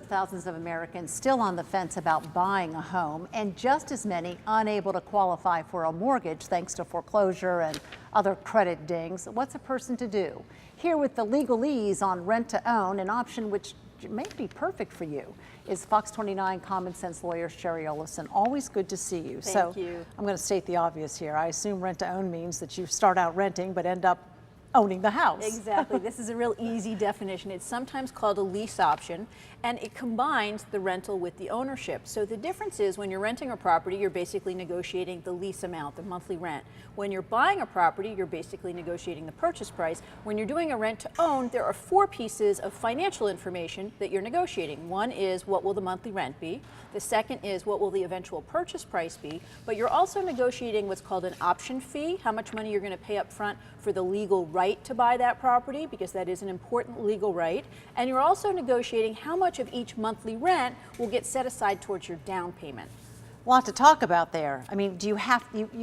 thousands of Americans still on the fence about buying a home, and just as many unable to qualify for a mortgage thanks to foreclosure and other credit dings. What's a person to do? Here with the legalese on rent to own, an option which may be perfect for you, is Fox 29 Common Sense lawyer Shari Olefson. Always good to see you. Thank you. I'm going to state the obvious here. I assume rent to own means that you start out renting but end up owning the house. Exactly. This is a real easy definition. It's sometimes called a lease option, and it combines the rental with the ownership. So the difference is when you're renting a property, you're basically negotiating the lease amount, the monthly rent. When you're buying a property, you're basically negotiating the purchase price. When you're doing a rent to own, there are 4 pieces of financial information that you're negotiating. One is what will the monthly rent be? The second is what will the eventual purchase price be? But you're also negotiating what's called an option fee, how much money you're going to pay up front for the legal right to buy that property, because that is an important legal right. And you're also negotiating how much of each monthly rent will get set aside towards your down payment. A lot to talk about there. I mean, do you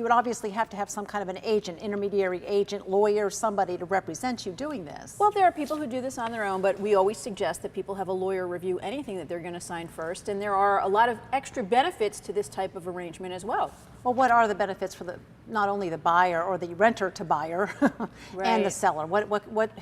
would obviously have to have some kind of an agent, intermediary agent, lawyer, somebody to represent you doing this. Well, there are people who do this on their own, but we always suggest that people have a lawyer review anything that they're going to sign first, and there are a lot of extra benefits to this type of arrangement as well. Well, what are the benefits for not only the buyer or the renter to buyer Right. and the seller?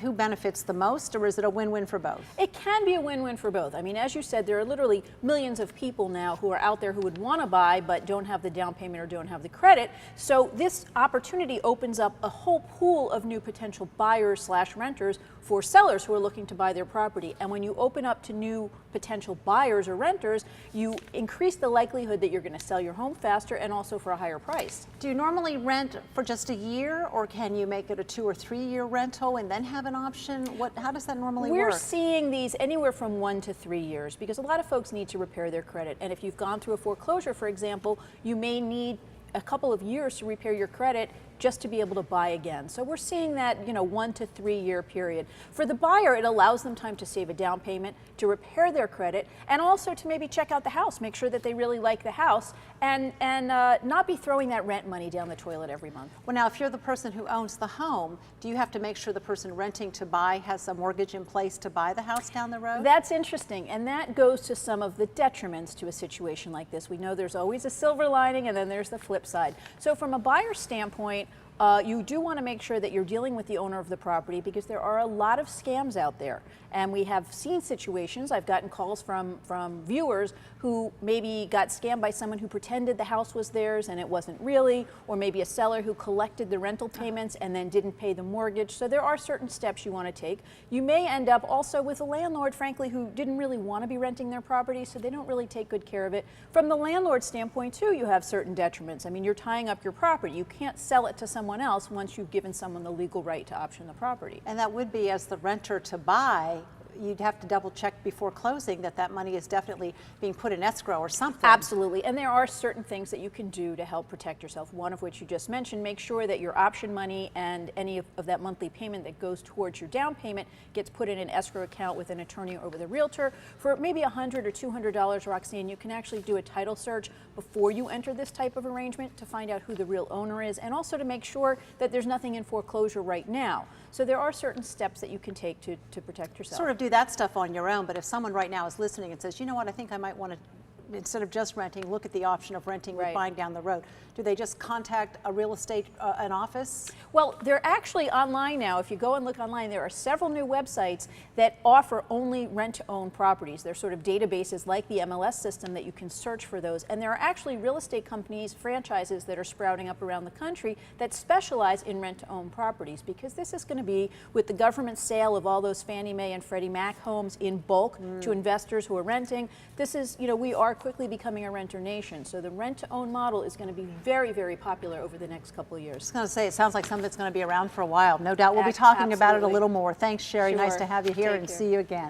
Who benefits the most, or is it a win-win for both? It can be a win-win for both. I mean, as you said, there are literally millions of people now who are out there who would want to buy but don't have the down payment or don't have the credit. So this opportunity opens up a whole pool of new potential buyers / renters for sellers who are looking to buy their property. And when you open up to new potential buyers or renters, you increase the likelihood that you're going to sell your home faster and also for a higher price. Do you normally rent for just a year, or can you make it a 2 or 3 year rental and then have an option? How does that normally work? We're seeing these anywhere from 1 to 3 years because a lot of folks need to repair their credit. And if you've gone through a foreclosure, for example, you may need a couple of years to repair your credit just to be able to buy again. So we're seeing that, 1 to 3 year period. For the buyer, it allows them time to save a down payment, to repair their credit, and also to maybe check out the house, make sure that they really like the house, and not be throwing that rent money down the toilet every month. Well, now, if you're the person who owns the home, do you have to make sure the person renting to buy has a mortgage in place to buy the house down the road? That's interesting, and that goes to some of the detriments to a situation like this. We know there's always a silver lining, and then there's the flip side. So from a buyer's standpoint, you do want to make sure that you're dealing with the owner of the property, because there are a lot of scams out there. And we have seen situations, I've gotten calls from viewers who maybe got scammed by someone who pretended the house was theirs and it wasn't really, or maybe a seller who collected the rental payments and then didn't pay the mortgage. So there are certain steps you want to take. You may end up also with a landlord, frankly, who didn't really want to be renting their property, so they don't really take good care of it. From the landlord's standpoint too, you have certain detriments. I mean, you're tying up your property. You can't sell it to someone else once you've given someone the legal right to option the property. And that would be, as the renter to buy, you'd have to double check before closing that money is definitely being put in escrow or something. Absolutely, and there are certain things that you can do to help protect yourself, one of which you just mentioned. Make sure that your option money and any of that monthly payment that goes towards your down payment gets put in an escrow account with an attorney or with a realtor. For maybe $100 or $200, Roxanne, you can actually do a title search before you enter this type of arrangement to find out who the real owner is, and also to make sure that there's nothing in foreclosure right now. So there are certain steps that you can take to protect yourself. Sort of do that stuff on your own, but if someone right now is listening and says, you know what, I think I might want to, instead of just renting, look at the option of renting with buying down the road, do they just contact a real estate, an office? Well, they're actually online now. If you go and look online, there are several new websites that offer only rent-to-own properties. They're sort of databases like the MLS system that you can search for those. And there are actually real estate companies, franchises that are sprouting up around the country that specialize in rent-to-own properties, because this is going to be, with the government sale of all those Fannie Mae and Freddie Mac homes in bulk to investors who are renting, this is, we are quickly becoming a renter nation. So the rent-to-own model is going to be very, very popular over the next couple of years. I was going to say, it sounds like something that's going to be around for a while. No doubt we'll be talking about it a little more. Thanks, Shari. Sure. Nice to have you here, Take and care. see you again.